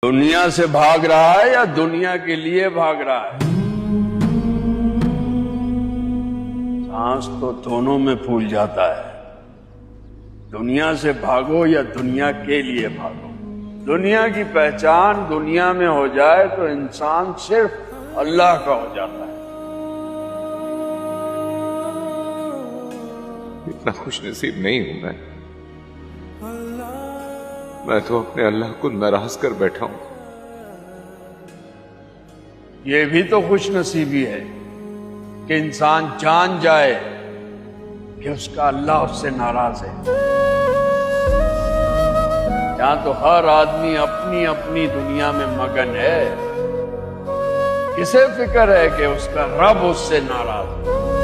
दुनिया से भाग रहा है या दुनिया के लिए भाग रहा है? सांस तो दोनों में फूल जाता है। दुनिया से भागो या दुनिया के लिए भागो। दुनिया की पहचान दुनिया में हो जाए तो इंसान सिर्फ अल्लाह का हो जाता है। इतना खुश नसीब नहीं हूं मैं तो अपने अल्लाह को नाराज कर बैठा हूं। ये भी तो खुश नसीबी है कि इंसान जान जाए कि उसका अल्लाह उससे नाराज है। यहां तो हर आदमी अपनी अपनी दुनिया में मगन है। किसे फिक्र है कि उसका रब उससे नाराज है?